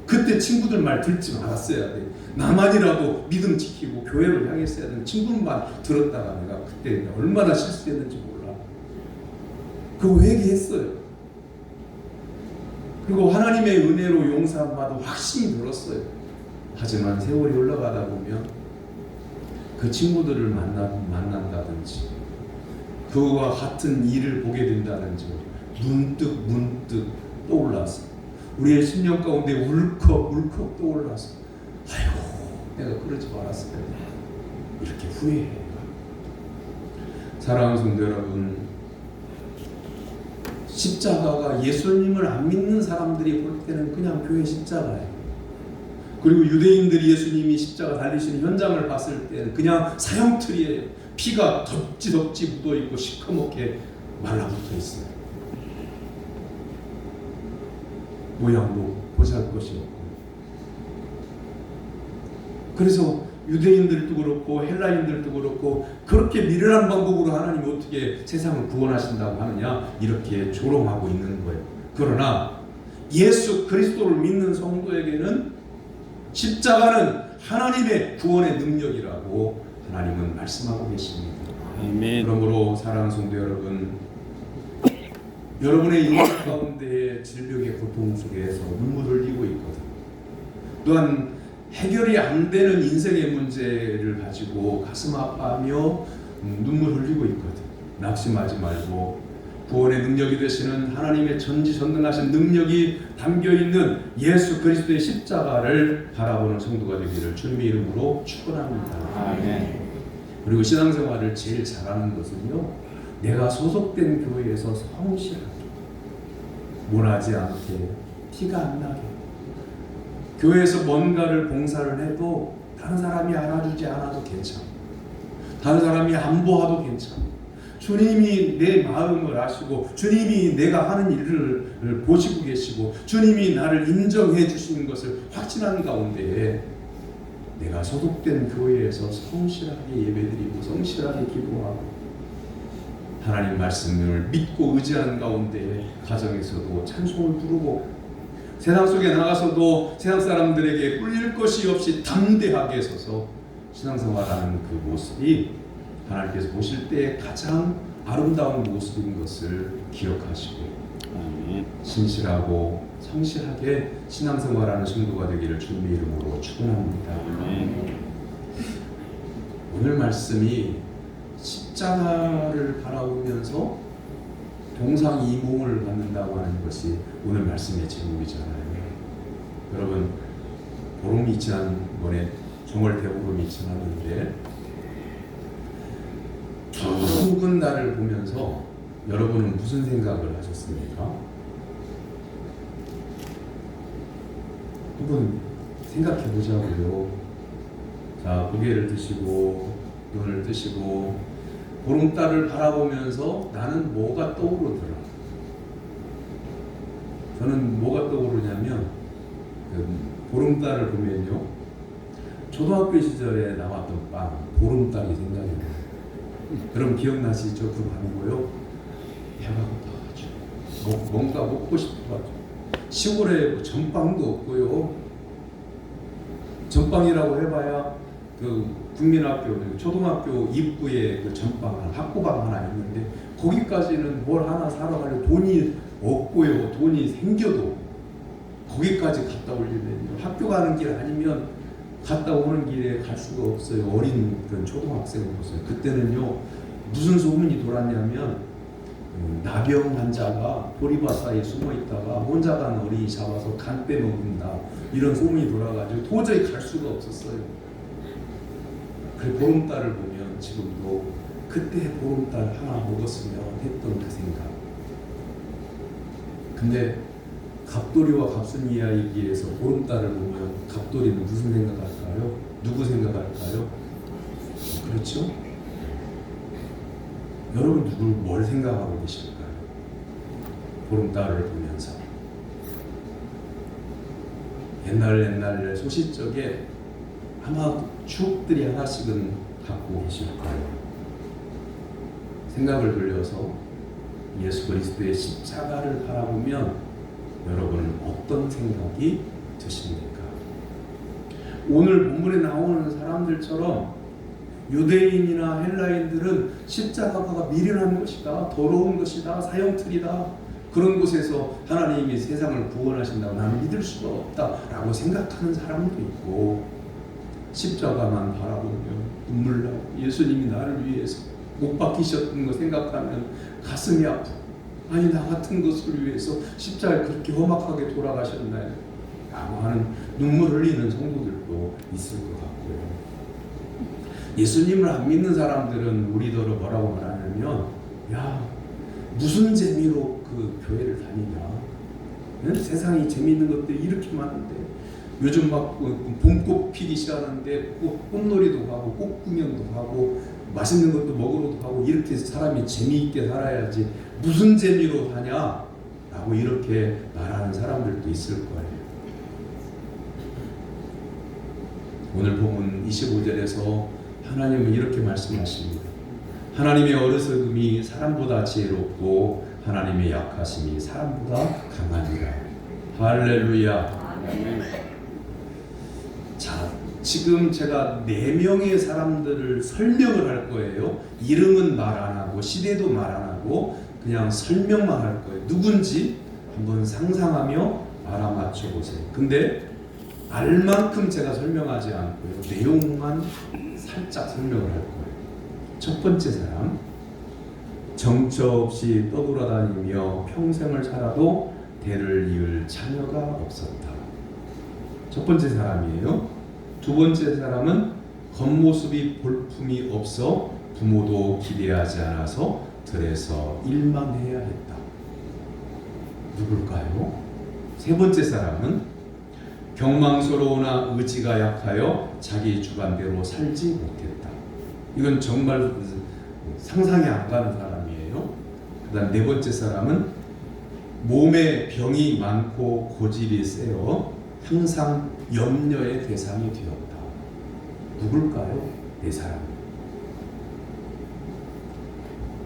그때 친구들 말 듣지 말았어야 돼. 나만이라도 믿음 지키고 교회를 향했어야 되는 친구들 말 들었다가 내가 그때 얼마나 실수했는지 몰라. 그거 회개했어요. 그리고 하나님의 은혜로 용서받아 확신이 들었어요. 하지만 세월이 올라가다 보면 그 친구들을 만난다든지 그와 같은 일을 보게 된다든지 문득 떠올라서 우리의 심령 가운데 울컥 떠올라서 아이고 내가 그러지 말았어야 돼. 이렇게 후회해요. 사랑하는 성도 여러분, 십자가가 예수님을 안 믿는 사람들이 볼 때는 그냥 교회 십자가예요. 그리고 유대인들이 예수님이 십자가 달리시는 현장을 봤을 때는 그냥 사형틀이에요. 피가 덕지 묻어있고 시커멓게 말라붙어 있어요. 모양도 보잘것이 없고. 그래서 유대인들도 그렇고 헬라인들도 그렇고 그렇게 미련한 방법으로 하나님이 어떻게 세상을 구원하신다고 하느냐 이렇게 조롱하고 있는 거예요. 그러나 예수 그리스도를 믿는 성도에게는 십자가는 하나님의 구원의 능력이라고 하나님은 말씀하고 계십니다. 아멘. 그러므로 사랑하는 성도 여러분, 여러분의 인생 가운데의 질병의 고통 속에서 눈물을 흘리고 있거든. 또한 해결이 안 되는 인생의 문제를 가지고 가슴 아파하며 눈물 흘리고 있거든. 낙심하지 말고 구원의 능력이 되시는 하나님의 전지전능하신 능력이 담겨있는 예수 그리스도의 십자가를 바라보는 성도가 되기를 주님의 이름으로 축원합니다. 아멘. 그리고 신앙생활을 제일 잘하는 것은요, 내가 소속된 교회에서 성실하게, 모나지 않게, 티가 안 나게, 교회에서 뭔가를 봉사를 해도 다른 사람이 알아주지 않아도 괜찮아. 다른 사람이 안 보아도 괜찮아. 주님이 내 마음을 아시고 주님이 내가 하는 일을 보시고 계시고 주님이 나를 인정해 주시는 것을 확신하는 가운데 내가 소속된 교회에서 성실하게 예배드리고 성실하게 기도하고 하나님 말씀을 믿고 의지하는 가운데 가정에서도 찬송을 부르고 세상 속에 나가서도 세상 사람들에게 꿀릴 것이 없이 담대하게 서서 신앙생활하는 그 모습이 하나님께서 보실 때 가장 아름다운 모습인 것을 기억하시고 아멘. 신실하고 성실하게 신앙생활하는 성도가 되기를 주님의 이름으로 축원합니다. 아멘. 오늘 말씀이 십자가를 바라보면서 동상이몽을 갖는다고 하는 것이 오늘 말씀의 제목이잖아요. 여러분, 보름이 지난번에 정월 대보름이 지났는데 둥근 날을 보면서 여러분은 무슨 생각을 하셨습니까? 한번 생각해 보자고요. 자, 고개를 드시고 눈을 뜨시고 보름달을 바라보면서 나는 뭐가 떠오르더라. 저는 뭐가 떠오르냐면 그 보름달을 보면요, 초등학교 시절에 나왔던 빵 보름달이 생각이 나요. 그럼 기억나시죠? 그 광고요? 배가 고파가지고 뭔가 먹고 싶어가지고 시골에 뭐 전빵도 없고요. 전빵이라고 해봐야 그 국민학교 초등학교 입구에 그 전빵 학구방 하나 있는데 거기까지는 뭘 하나 사러 가려 돈이 없고요. 돈이 생겨도 거기까지 갔다 오려면요, 학교 가는 길 아니면 갔다 오는 길에 갈 수가 없어요. 어린 그런 초등학생을 보세요. 그때는요 무슨 소문이 돌았냐면 나병 환자가 보리밭 사이에 숨어 있다가 혼자 간 어린이 잡아서 간 빼먹는다, 이런 소문이 돌아가지고 도저히 갈 수가 없었어요. 그 보름달을 보면 지금도 그때 보름달 하나 먹었으면 했던 그 생각. 근데 갑돌이와 갑순이 이야기에서 보름달을 보면 갑돌이는 무슨 생각할까요? 누구 생각할까요? 그렇죠? 여러분 뭘 생각하고 계실까요? 보름달을 보면서 옛날 소시적에 아마 추억들이 하나씩은 갖고 계실 거예요. 생각을 돌려서 예수 그리스도의 십자가를 바라보면 여러분은 어떤 생각이 드십니까? 오늘 본문에 나오는 사람들처럼 유대인이나 헬라인들은 십자가가 미련한 것이다, 더러운 것이다, 사형틀이다, 그런 곳에서 하나님이 세상을 구원하신다고 나는 믿을 수가 없다라고 생각하는 사람도 있고, 십자가만 바라보며 눈물 나고 예수님이 나를 위해서 못 박히셨던 거 생각하면 가슴이 아프고, 아니 나 같은 것을 위해서 십자가에 그렇게 험악하게 돌아가셨나요? 라고 하는 눈물 흘리는 성도들도 있을 것 같고요. 예수님을 안 믿는 사람들은 우리더러 뭐라고 말하냐면, 야 무슨 재미로 그 교회를 다니냐, 네? 세상이 재미있는 것들이 이렇게 많은데, 요즘 막 봄꽃 피기 시작하는데 꽃놀이도 가고 꽃 구경도 하고 맛있는 것도 먹으러도 가고, 이렇게 사람이 재미있게 살아야지 무슨 재미로 사냐 라고 이렇게 말하는 사람들도 있을 거예요. 오늘 본문 25절에서 하나님은 이렇게 말씀하십니다. 하나님의 어리석음이 사람보다 지혜롭고 하나님의 약하심이 사람보다 강하니라. 할렐루야. 자, 지금 제가 4명의 사람들을 설명을 할 거예요. 이름은 말 안 하고 시대도 말 안 하고 그냥 설명만 할 거예요. 누군지 한번 상상하며 알아맞혀 보세요. 근데 알만큼 제가 설명하지 않고요, 내용만 살짝 설명을 할 거예요. 첫 번째 사람, 정처 없이 떠돌아다니며 평생을 살아도 대를 이을 자녀가 없었다. 첫 번째 사람이에요. 두 번째 사람은 겉모습이 볼품이 없어 부모도 기대하지 않아서 들에서 일만 해야 했다. 누굴까요? 세 번째 사람은 경망스러우나 의지가 약하여 자기 주관대로 살지 못했다. 이건 정말 상상이 안 가는 사람이에요. 그 다음 네 번째 사람은 몸에 병이 많고 고집이 세어 항상 염려의 대상이 되었다. 누굴까요? 네 사람.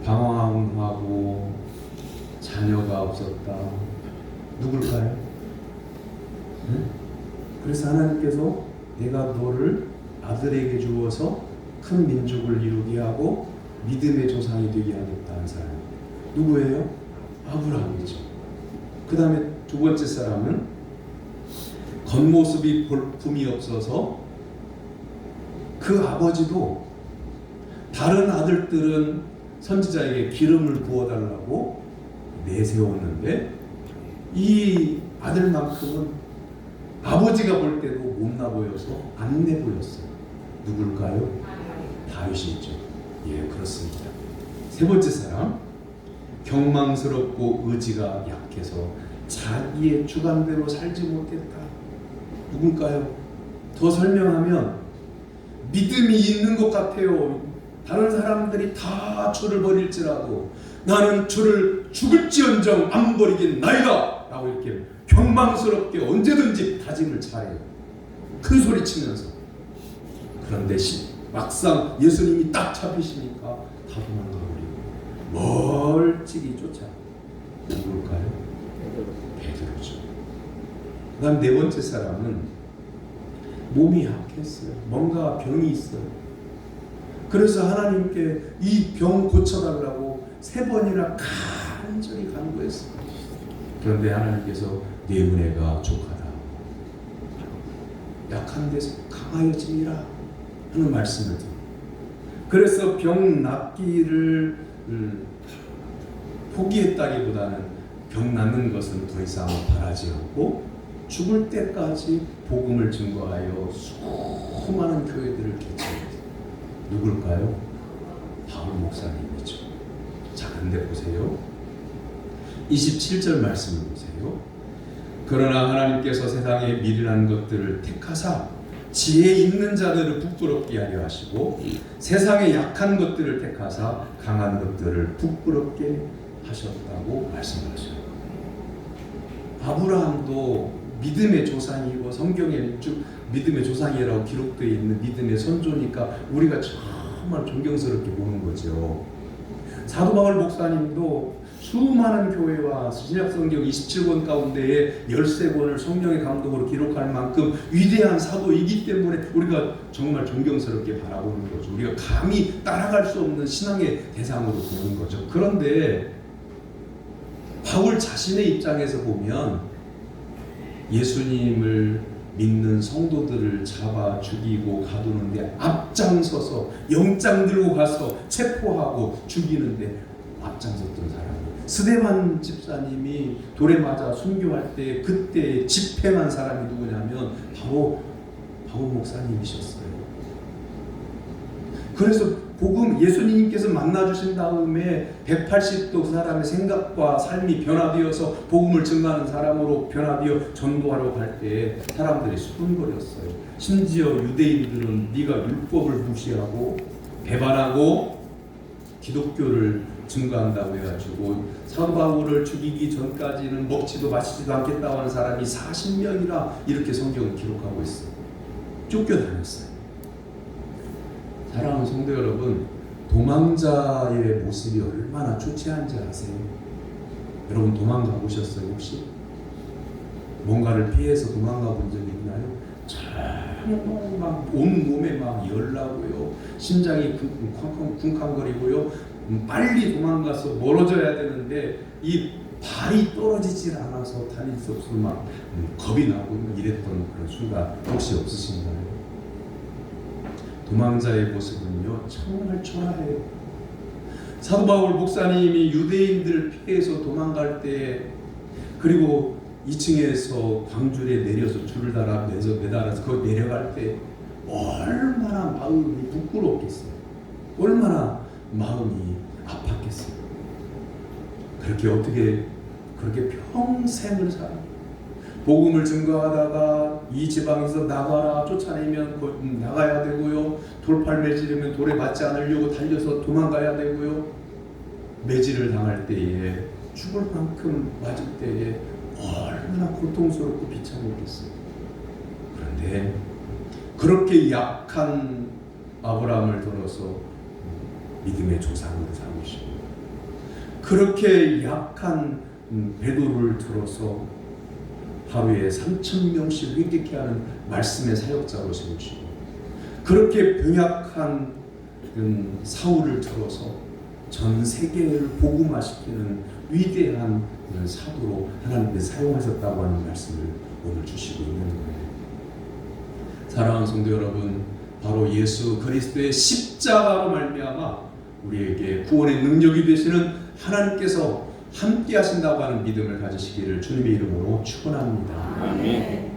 방황하고 자녀가 없었다. 누굴까요? 응? 그래서 하나님께서 내가 너를 아들에게 주어서 큰 민족을 이루게 하고 믿음의 조상이 되게 하겠다는 사람. 누구예요? 아브라함이죠. 그 다음에 두 번째 사람은 겉모습이 볼품이 없어서 그 아버지도 다른 아들들은 선지자에게 기름을 부어달라고 내세웠는데 이 아들만큼은 아버지가 볼 때도 못나 보여서 안 내 보였어요. 누굴까요? 다윗이죠. 예, 그렇습니다. 세 번째 사람, 경망스럽고 의지가 약해서 자기의 주관대로 살지 못했다. 누굴까요? 더 설명하면 믿음이 있는 것 같아요. 다른 사람들이 다 주를 버릴지라도 나는 주를 죽을지언정 안 버리겠나이다 라고 이렇게 경망스럽게 언제든지 다짐을 잘해요. 큰 소리 치면서. 그런데 막상 예수님이 딱 잡히시니까 다 도망가버리고 멀찍이 쫓아. 누굴까요? 베드로죠. 그 다음 네 번째 사람은 몸이 약했어요. 뭔가 병이 있어요. 그래서 하나님께 이 병 고쳐달라고 3번이나 간절히 간구했어요. 그런데 하나님께서 네 은혜가 족하다. 약한 데서 강하여지니라 하는 말씀을 드립니다. 그래서 병 낫기를 포기했다기보다는 병 낫는 것은 더 이상 바라지 않고 죽을 때까지 복음을 증거하여 수많은 교회들을 개최했어요. 누굴까요? 바울 목사님이죠. 자, 근데 보세요. 27절 말씀을 보세요. 그러나 하나님께서 세상에 미련한 것들을 택하사 지혜 있는 자들을 부끄럽게 하려 하시고 세상에 약한 것들을 택하사 강한 것들을 부끄럽게 하셨다고 말씀하셔요. 아브라함도 믿음의 조상이고 성경에 쭉 믿음의 조상이라고 기록되어 있는 믿음의 선조니까 우리가 정말 존경스럽게 보는 거죠. 사도 바울 목사님도 수많은 교회와 신약성경 27권 가운데에 13권을 성령의 감독으로 기록할 만큼 위대한 사도이기 때문에 우리가 정말 존경스럽게 바라보는 거죠. 우리가 감히 따라갈 수 없는 신앙의 대상으로 보는 거죠. 그런데 바울 자신의 입장에서 보면 예수님을 믿는 성도들을 잡아 죽이고 가두는데 앞장서서 영장 들고 가서 체포하고 죽이는데 앞장섰던 사람이 스데반 집사님이 돌에 맞아 순교할 때 그때 집행한 사람이 누구냐면 바로 바울 목사님이셨어요. 그래서 복음 예수님께서 만나주신 다음에 180도 그 사람의 생각과 삶이 변화되어서 복음을 증거하는 사람으로 변화되어 전도하러 갈 때 사람들이 수군거렸어요. 심지어 유대인들은 네가 율법을 무시하고 배반하고 기독교를 증거한다고 해가지고 사도 바울을 죽이기 전까지는 먹지도 마시지도 않겠다고 하는 사람이 40명이나 이렇게 성경을 기록하고 있어요. 쫓겨다녔어요. 사랑하는 성도 여러분, 도망자의 모습이 얼마나 초췌한지 아세요? 여러분 도망가 보셨어요 혹시? 뭔가를 피해서 도망가 본 적이 있나요? 정말 막 온몸에 막 열나고요, 심장이 쿵쾅거리고요, 빨리 도망가서 멀어져야 되는데 이 발이 떨어지질 않아서 다닐 수 없어 막 겁이 나고 이랬던 그런 순간 혹시 없으신가요? 도망자의 모습은요 정말 초라해요. 사도 바울 목사님이 유대인들 피해서 도망갈 때 그리고 2층에서 광줄에 내려서 줄을 달아 매달아서 거기 내려갈 때 얼마나 마음이 부끄럽겠어요. 얼마나 마음이 아팠겠어요. 그렇게 평생을 살아 복음을 증거하다가 이 지방에서 나가라 쫓아내면 나가야 되고요, 돌팔 매질이면 돌에 맞지 않으려고 달려서 도망가야 되고요, 매질을 당할 때에 죽을 만큼 맞을 때에 얼마나 고통스럽고 비참했겠어요. 그런데 그렇게 약한 아브라함을 들어서 믿음의 조상으로 삼으시고 그렇게 약한 베드로를 들어서 하루에 3,000명씩 회개케 하는 말씀의 사역자로 세우시고 그렇게 병약한 사울을 들어서 전 세계를 복음화시키는 위대한 사도로 하나님께서 사용하셨다고 하는 말씀을 오늘 주시고 있는 거예요. 사랑하는 성도 여러분, 바로 예수 그리스도의 십자가로 말미암아 우리에게 구원의 능력이 되시는 하나님께서 함께 하신다고 하는 믿음을 가지시기를 주님의 이름으로 축원합니다. 아멘.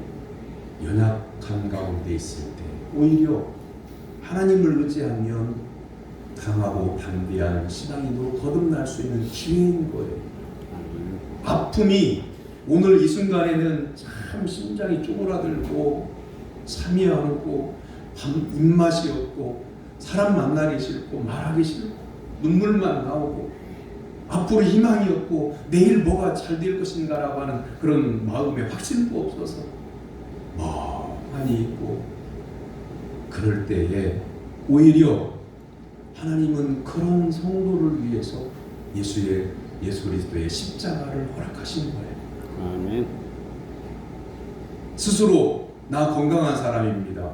연약한 가운데 있을 때 오히려 하나님을 의지하면 강하고 담대한 신앙인으로 거듭날 수 있는 기회인 거예요. 아픔이 오늘 이 순간에는 참 심장이 쪼그라들고 잠이 안 오고 입맛이 없고 사람 만나기 싫고 말하기 싫고 눈물만 나오고 앞으로 희망이 없고 내일 뭐가 잘 될 것인가라고 하는 그런 마음에 확신도 없어서 멍하니 있고, 그럴 때에 오히려 하나님은 그런 성도를 위해서 예수 그리스도의 십자가를 허락하신 거예요. 아멘. 스스로 나 건강한 사람입니다,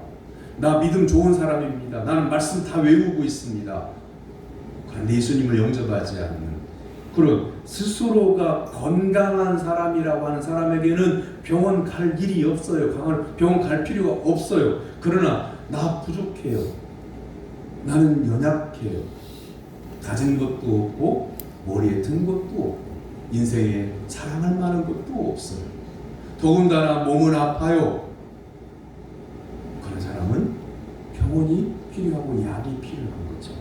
나 믿음 좋은 사람입니다, 나는 말씀 다 외우고 있습니다, 그런데 예수님을 영접하지 않는 그런 스스로가 건강한 사람이라고 하는 사람에게는 병원 갈 일이 없어요. 병원 갈 필요가 없어요. 그러나 나 부족해요, 나는 연약해요, 가진 것도 없고 머리에 든 것도 없고 인생에 자랑할 만한 것도 없어요. 더군다나 몸은 아파요. 그런 사람은 병원이 필요하고 약이 필요한 거죠.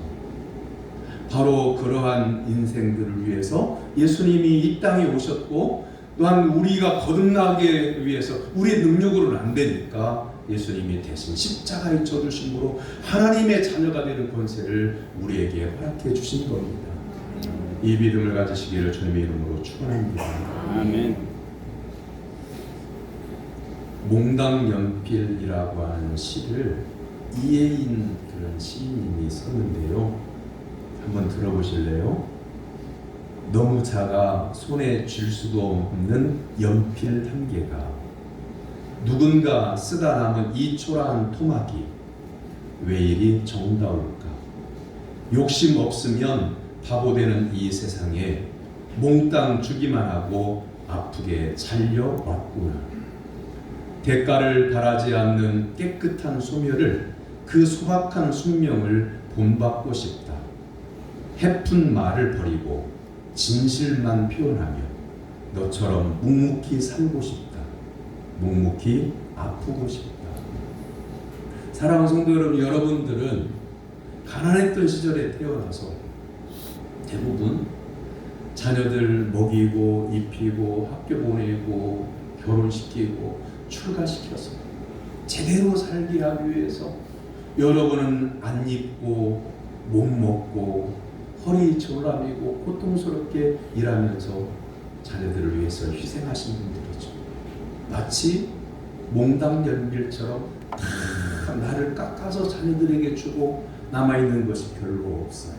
바로 그러한 인생들을 위해서 예수님이 이 땅에 오셨고, 또한 우리가 거듭나게 위해서 우리의 능력으로는 안 되니까 예수님이 대신 십자가에 져주심으로 하나님의 자녀가 되는 권세를 우리에게 허락해 주신 겁니다. 이 믿음을 가지시기를 주님의 이름으로 축원합니다. 아멘. 몽당연필이라고 하는 시를 이혜인 그런 시인이 썼는데요, 한번 들어보실래요? 너무 작아 손에 쥘 수도 없는 연필 한 개가 누군가 쓰다 남은 이 초라한 토막이 왜 이리 정다울까? 욕심 없으면 바보 되는 이 세상에 몽땅 주기만 하고 아프게 잘려왔구나. 대가를 바라지 않는 깨끗한 소멸을, 그 소박한 숙명을 본받고 싶다. 해픈 말을 버리고 진실만 표현하며 너처럼 묵묵히 살고 싶다. 묵묵히 아프고 싶다. 사랑하는 성도 여러분, 여러분들은 가난했던 시절에 태어나서 대부분 자녀들 먹이고 입히고 학교 보내고 결혼시키고 출가시켜서 제대로 살게 하기 위해서 여러분은 안 입고 못 먹고 허리 졸라매고 고통스럽게 일하면서 자녀들을 위해서 희생하신 분들이죠. 마치 몽당연필처럼 다 나를 깎아서 자녀들에게 주고 남아있는 것이 별로 없어요.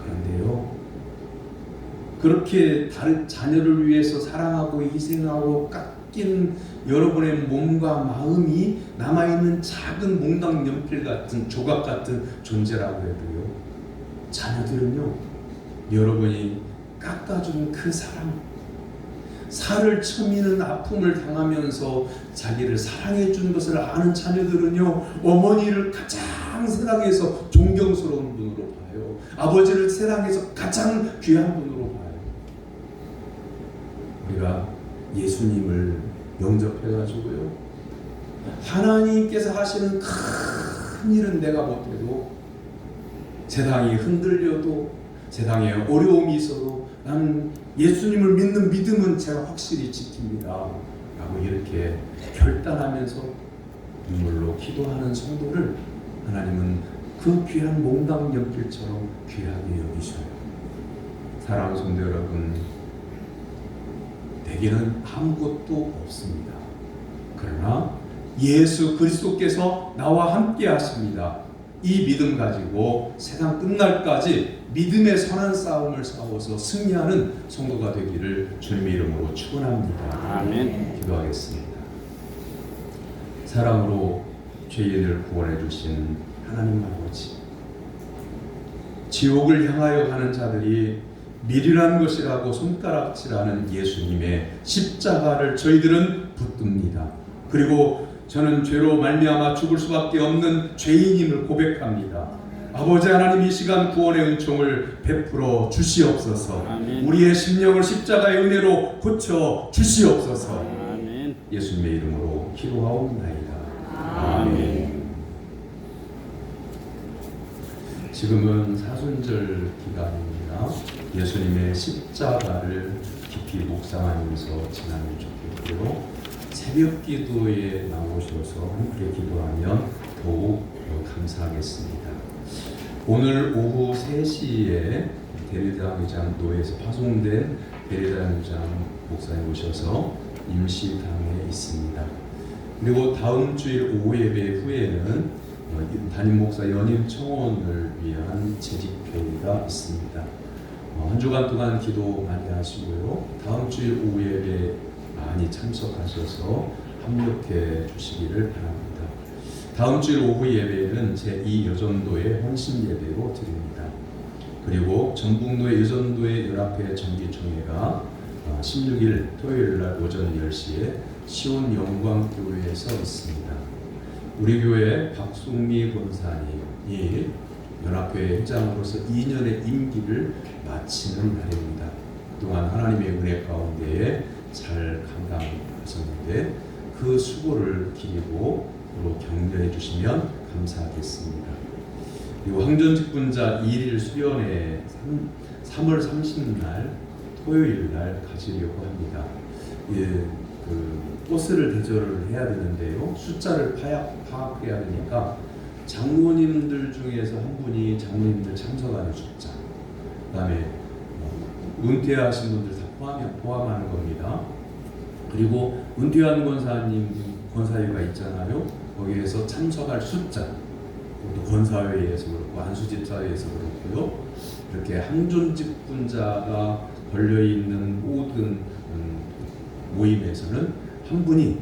그런데요, 그렇게 다른 자녀를 위해서 사랑하고 희생하고 깎인 여러분의 몸과 마음이 남아있는 작은 몽당연필 같은 조각 같은 존재라고 해도요, 자녀들은요, 여러분이 깎아준 그 사랑, 살을 처미는 아픔을 당하면서 자기를 사랑해 준 것을 아는 자녀들은요, 어머니를 가장 세상에서 존경스러운 분으로 봐요. 아버지를 세상에서 가장 귀한 분으로 봐요. 우리가 예수님을 영접해가지고요, 하나님께서 하시는 큰 일은 내가 못해도, 세상이 흔들려도, 세상에 어려움이 있어도 나는 예수님을 믿는 믿음은 제가 확실히 지킵니다 라고 이렇게 결단하면서 눈물로 기도하는 성도를 하나님은 그 귀한 몽당연필처럼 귀하게 여기셔요. 사랑하는 성도 여러분, 내게는 아무것도 없습니다. 그러나 예수 그리스도께서 나와 함께 하십니다. 이 믿음 가지고 세상 끝날까지 믿음의 선한 싸움을 싸워서 승리하는 성도가 되기를 주님의 이름으로 축원합니다. 아멘. 기도하겠습니다. 사랑으로 죄인을 구원해 주신 하나님 아버지, 지옥을 향하여 가는 자들이 미련한 것이라고 손가락질하는 예수님의 십자가를 저희들은 붙듭니다. 그리고 저는 죄로 말미암아 죽을 수밖에 없는 죄인임을 고백합니다. 아버지 하나님, 이 시간 구원의 은총을 베풀어 주시옵소서. 아멘. 우리의 심령을 십자가의 은혜로 고쳐 주시옵소서. 아멘. 예수님의 이름으로 기도하옵나이다. 아멘. 지금은 사순절 기간입니다. 예수님의 십자가를 깊이 묵상하면서 지나면 좋겠고요. 새벽 기도에 나오셔서 함께 기도하면 더욱 감사하겠습니다. 오늘 오후 3시에 대리당 의장 노회에서 파송된 대리당 의장 목사님 오셔서 임시당에 있습니다. 그리고 다음 주일 오후 예배 후에는 담임 목사 연임 청원을 위한 재직회의가 있습니다. 한 주간 동안 기도 많이 하시고요. 다음 주일 오후 예배 많이 참석하셔서 합력해 주시기를 바랍니다. 다음 주일 오후 예배는 제2여전도의 헌신 예배로 드립니다. 그리고 전북노회 여전도회 연합회 정기총회가 16일 토요일 날 오전 10시에 시온 영광교회에서 있습니다. 우리 교회 박송미 권사님이 연합회 회장으로서 2년의 임기를 마치는 날입니다. 그동안 하나님의 은혜 가운데에 잘 감당하셨는데 그 수고를 기리고 격려해 주시면 감사하겠습니다. 그리고 항전직분자 1일 수련회 3월 30날 토요일 날 가지려고 합니다. 버스를 대절을 해야 되는데요. 숫자를 파악해야 되니까 장로님들 중에서 한 분이 장로님들 참석하는 숫자, 그다음에 은퇴하신 분들 다 포함하는 겁니다. 그리고 은퇴한 권사위가 있잖아요. 거기에서 참석할 숫자, 또 권사회에서 그렇고 안수집사회에서 그렇고요. 이렇게 항존직분자가 걸려있는 모든 모임에서는 한 분이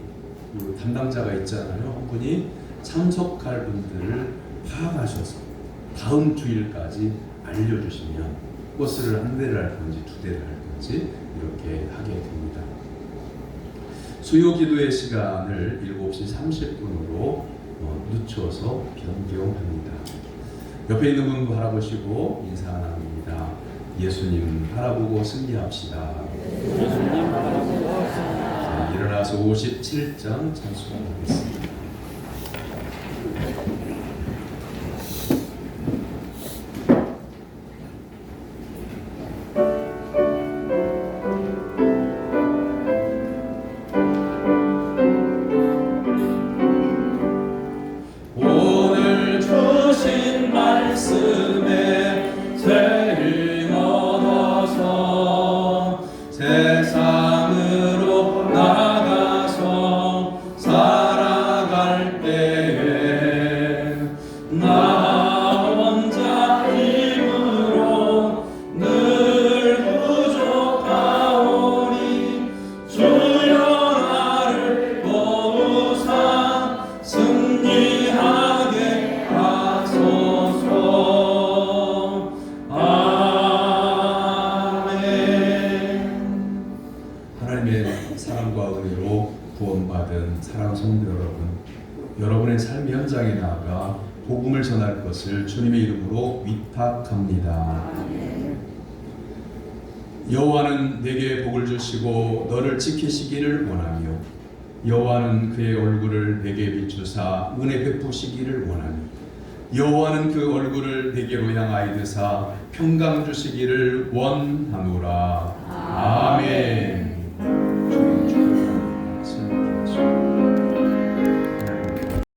담당자가 있잖아요. 한 분이 참석할 분들을 파악하셔서 다음 주일까지 알려주시면 버스를 한 대를 할 건지 두 대를 할 건지 이렇게 하게 됩니다. 수요 기도의 시간을 7시 30분으로 늦춰서 변경합니다. 옆에 있는 분 바라보시고 인사 나눕니다. 예수님 바라보고 승리합시다. 예수님 바라보고 자, 일어나서 57장 찬송하겠습니다. 오늘 주신 말씀에 죄를 얻어서 세상으로 나가서 살아갈 때에 나 혼자 힘으로 늘 부족하오니 주여 나를 도우사 승리하게 하소서. 아멘. 하나님의 사랑과 은혜로 구원받은 사랑하는 성도 여러분, 여러분의 삶의 현장에 나아가 복음을 전할 것을 주님의 이름으로 위탁합니다. 여호와는 내게 복을 주시고 너를 지키시기를 원하며 여호와는 그의 얼굴을 내게 비추사 은혜 베푸시기를 원하며 여호와는 그 얼굴을 내게로 향하여 드사 평강 주시기를 원하노라. 아멘.